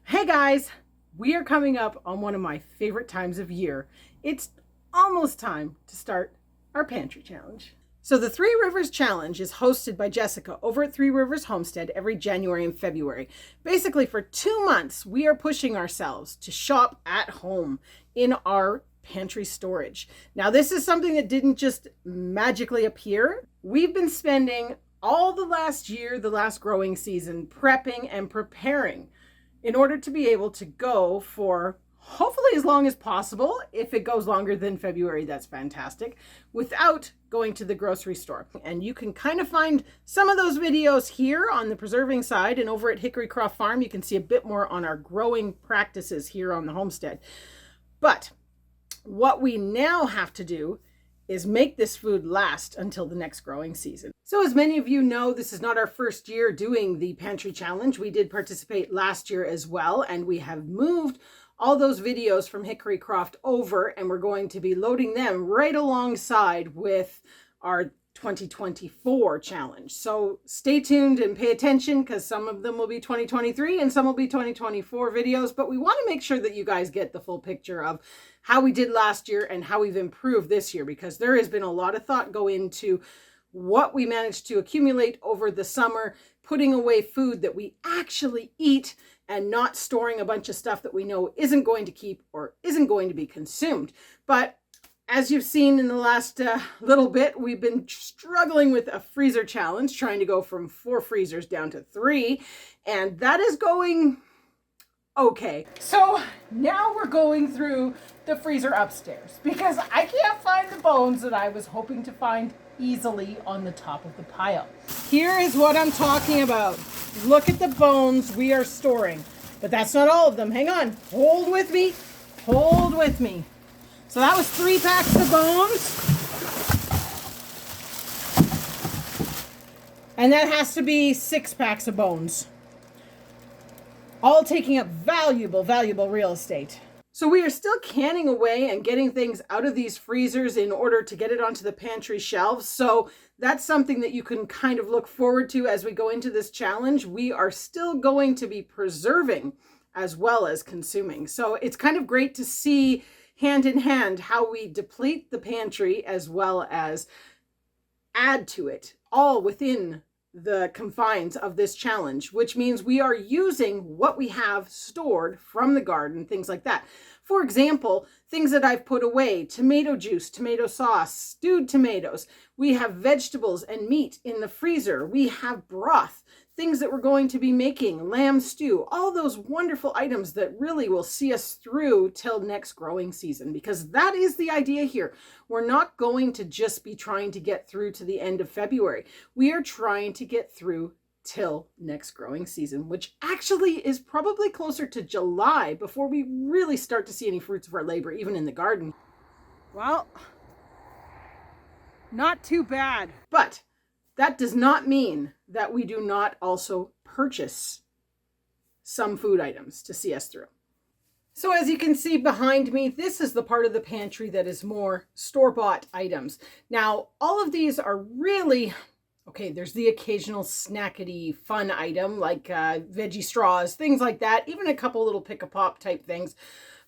Hey guys, we are coming up on one of my favorite times of year. It's almost time to start our pantry challenge. So the Three Rivers Challenge is hosted by Jessica over at Three Rivers Homestead every January and February. Basically for 2 months, we are pushing ourselves to shop at home in our pantry storage. Now this is something that didn't just magically appear. We've been spending all the last year, the last growing season, prepping and preparing in order to be able to go for hopefully as long as possible. If it goes longer than February, that's fantastic, without going to the grocery store. And you can kind of find some of those videos here on the preserving side, and over at Hickory Croft Farm, you can see a bit more on our growing practices here on the homestead. But what we now have to do is make this food last until the next growing season. So as many of you know, this is not our first year doing the pantry challenge. We did participate last year as well, and we have moved all those videos from Hickory Croft over, and we're going to be loading them right alongside with our 2024 challenge. So stay tuned and pay attention, because some of them will be 2023 and some will be 2024 videos, but we want to make sure that you guys get the full picture of how we did last year and how we've improved this year, because there has been a lot of thought go into what we managed to accumulate over the summer, putting away food that we actually eat and not storing a bunch of stuff that we know isn't going to keep or isn't going to be consumed. But as you've seen in the last little bit, we've been struggling with a freezer challenge, trying to go from 4 freezers down to 3, and that is going okay. So now we're going through the freezer upstairs because I can't find the bones that I was hoping to find easily on the top of the pile. Here is what I'm talking about. Look at the bones we are storing, but that's not all of them. Hang on, hold with me, hold with me. So that was 3 packs of bones. And that has to be 6 packs of bones. All taking up valuable, valuable real estate. So we are still canning away and getting things out of these freezers in order to get it onto the pantry shelves. So that's something that you can kind of look forward to as we go into this challenge. We are still going to be preserving as well as consuming. So it's kind of great to see hand in hand how we deplete the pantry as well as add to it, all within the confines of this challenge, which means we are using what we have stored from the garden, things like that. For example, things that I've put away: tomato juice, tomato sauce, stewed tomatoes. We have vegetables and meat in the freezer. We have broth, things that we're going to be making, lamb stew, all those wonderful items that really will see us through till next growing season, because that is the idea here. We're not going to just be trying to get through to the end of February. We are trying to get through till next growing season, which actually is probably closer to July before we really start to see any fruits of our labor, even in the garden. Well, not too bad. But that does not mean that we do not also purchase some food items to see us through. So as you can see behind me, this is the part of the pantry that is more store-bought items. Now, all of these are really, okay, there's the occasional snackety fun item like veggie straws, things like that, even a couple little pick-a-pop type things.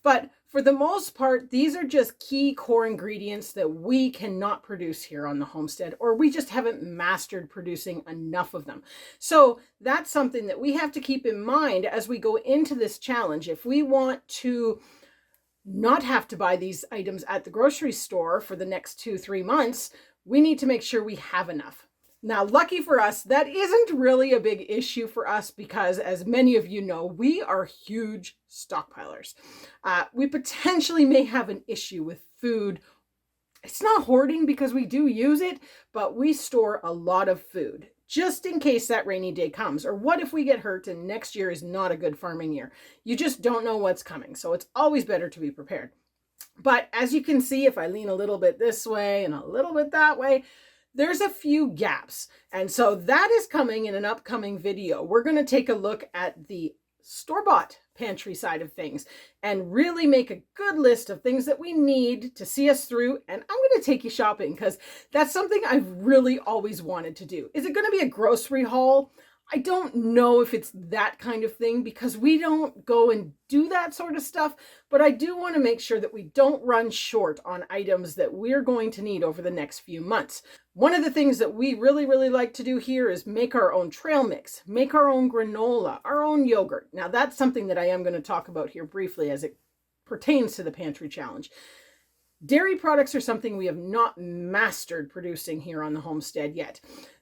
But for the most part, these are just key core ingredients that we cannot produce here on the homestead, or we just haven't mastered producing enough of them. So that's something that we have to keep in mind as we go into this challenge. If we want to not have to buy these items at the grocery store for the next 2-3 months, we need to make sure we have enough. Now, lucky for us, that isn't really a big issue for us because, as many of you know, we are huge stockpilers. We potentially may have an issue with food. It's not hoarding because we do use it, but we store a lot of food just in case that rainy day comes. Or what if we get hurt and next year is not a good farming year? You just don't know what's coming. So it's always better to be prepared. But as you can see, if I lean a little bit this way and a little bit that way, there's a few gaps. And so that is coming in an upcoming video. We're going to take a look at the store-bought pantry side of things and really make a good list of things that we need to see us through. And I'm going to take you shopping because that's something I've really always wanted to do. Is it going to be a grocery haul? I don't know if it's that kind of thing because we don't go and do that sort of stuff, but I do want to make sure that we don't run short on items that we're going to need over the next few months. One of the things that we really, really like to do here is make our own trail mix, make our own granola, our own yogurt. Now that's something that I am going to talk about here briefly as it pertains to the pantry challenge. Dairy products are something we have not mastered producing here on the homestead yet.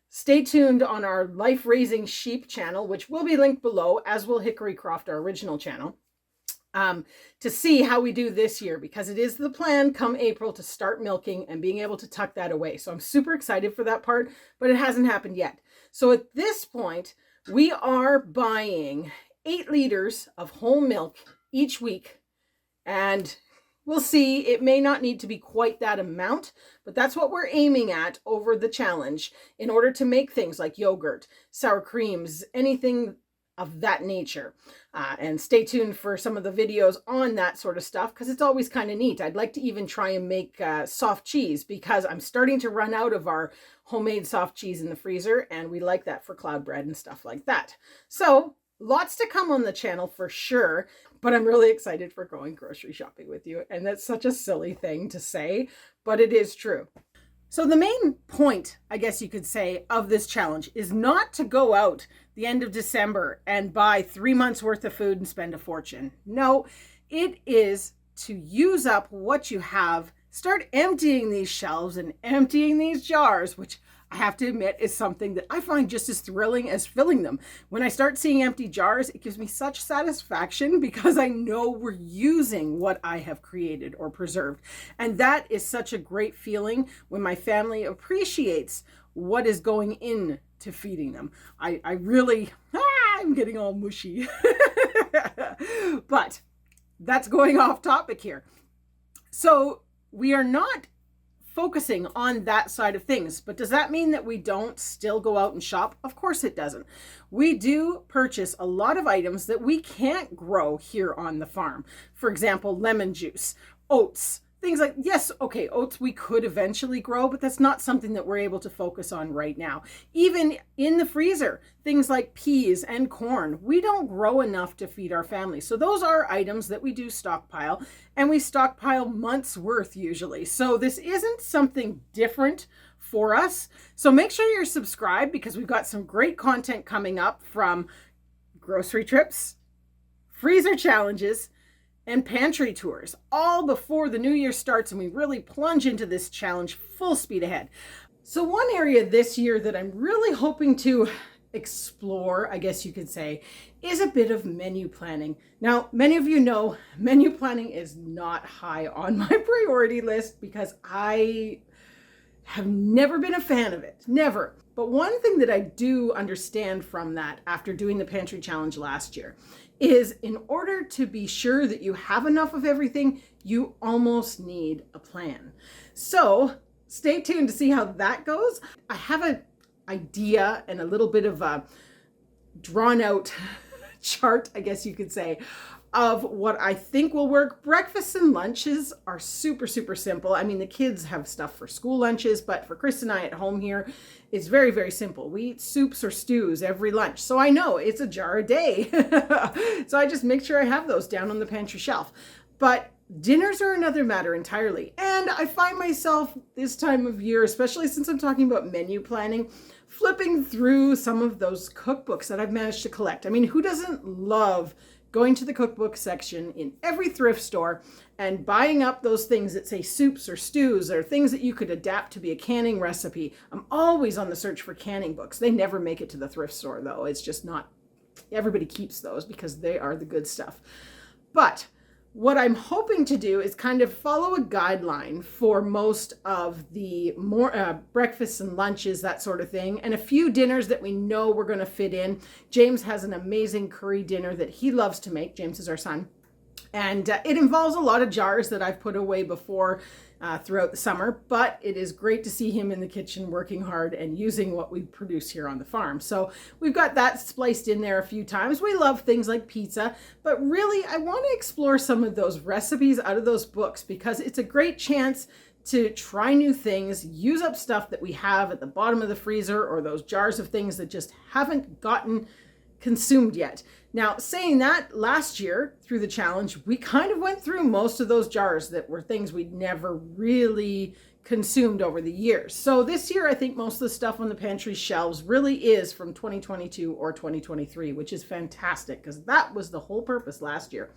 Stay tuned on our Life Raising Sheep channel, which will be linked below, as will Hickory Croft, our original channel, to see how we do this year, because it is the plan come April to start milking and being able to tuck that away. So I'm super excited for that part, but it hasn't happened yet. So at this point, we are buying 8 liters of whole milk each week, and we'll see, it may not need to be quite that amount, but that's what we're aiming at over the challenge in order to make things like yogurt, sour creams, anything of that nature. And stay tuned for some of the videos on that sort of stuff because it's always kind of neat. I'd like to even try and make soft cheese because I'm starting to run out of our homemade soft cheese in the freezer, and we like that for cloud bread and stuff like that. So lots to come on the channel for sure, but I'm really excited for going grocery shopping with you. And that's such a silly thing to say, but it is true. So the main point, I guess you could say, of this challenge is not to go out the end of December and buy 3 months worth of food and spend a fortune. No, it is to use up what you have, start emptying these shelves and emptying these jars, which I have to admit is something that I find just as thrilling as filling them. When I start seeing empty jars, it gives me such satisfaction because I know we're using what I have created or preserved. And that is such a great feeling when my family appreciates what is going into feeding them. I really, I'm getting all mushy. But that's going off topic here. So we are not focusing on that side of things. But does that mean that we don't still go out and shop? Of course it doesn't. We do purchase a lot of items that we can't grow here on the farm. For example, lemon juice, oats, things like, yes, okay, oats we could eventually grow, but that's not something that we're able to focus on right now. Even in the freezer, things like peas and corn, we don't grow enough to feed our family. So those are items that we do stockpile, and we stockpile months worth usually. So this isn't something different for us. So make sure you're subscribed because we've got some great content coming up from grocery trips, freezer challenges, and pantry tours, all before the new year starts and we really plunge into this challenge full speed ahead. So one area this year that I'm really hoping to explore, I guess you could say, is a bit of menu planning. Now, many of you know menu planning is not high on my priority list because I have never been a fan of it, never. But one thing that I do understand from that after doing the pantry challenge last year is in order to be sure that you have enough of everything, you almost need a plan. So stay tuned to see how that goes. I have an idea and a little bit of a drawn out chart, I guess you could say, of what I think will work. Breakfasts and lunches are super, super simple. I mean, the kids have stuff for school lunches, but for Chris and I at home here, it's very, very simple. We eat soups or stews every lunch. So I know it's a jar a day. So I just make sure I have those down on the pantry shelf. But dinners are another matter entirely. And I find myself this time of year, especially since I'm talking about menu planning, flipping through some of those cookbooks that I've managed to collect. I mean, who doesn't love going to the cookbook section in every thrift store and buying up those things that say soups or stews or things that you could adapt to be a canning recipe? I'm always on the search for canning books. They never make it to the thrift store though. It's just not, everybody keeps those because they are the good stuff. But what I'm hoping to do is kind of follow a guideline for most of the more breakfasts and lunches, that sort of thing, and a few dinners that we know we're going to fit in. James has an amazing curry dinner that he loves to make. James is our son. And it involves a lot of jars that I've put away before throughout the summer, but it is great to see him in the kitchen working hard and using what we produce here on the farm. So we've got that spliced in there a few times. We love things like pizza, but really I want to explore some of those recipes out of those books because it's a great chance to try new things, use up stuff that we have at the bottom of the freezer or those jars of things that just haven't gotten consumed yet. Now, saying that, last year through the challenge, we kind of went through most of those jars that were things we'd never really consumed over the years. So this year, I think most of the stuff on the pantry shelves really is from 2022 or 2023, which is fantastic because that was the whole purpose last year.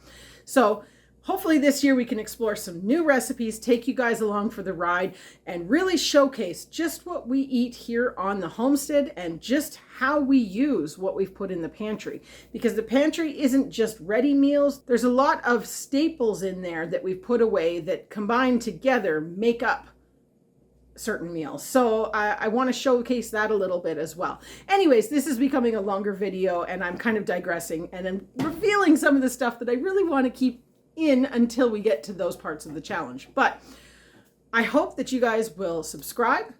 So hopefully this year we can explore some new recipes, take you guys along for the ride, and really showcase just what we eat here on the homestead and just how we use what we've put in the pantry. Because the pantry isn't just ready meals. There's a lot of staples in there that we've put away that combined together make up certain meals. So I want to showcase that a little bit as well. Anyways, this is becoming a longer video and I'm kind of digressing and I'm revealing some of the stuff that I really want to keep in until we get to those parts of the challenge. But I hope that you guys will subscribe,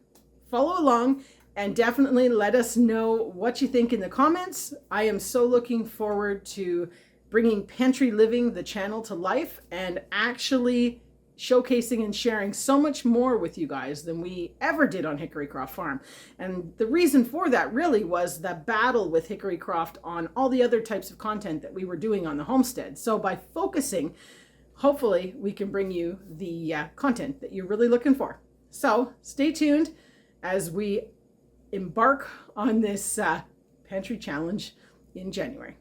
follow along, and definitely let us know what you think in the comments. I am so looking forward to bringing Pantry Living, the channel, to life and actually showcasing and sharing so much more with you guys than we ever did on Hickory Croft Farm. And the reason for that really was the battle with Hickory Croft on all the other types of content that we were doing on the homestead. So by focusing, hopefully we can bring you the content that you're really looking for. So stay tuned as we embark on this pantry challenge in January.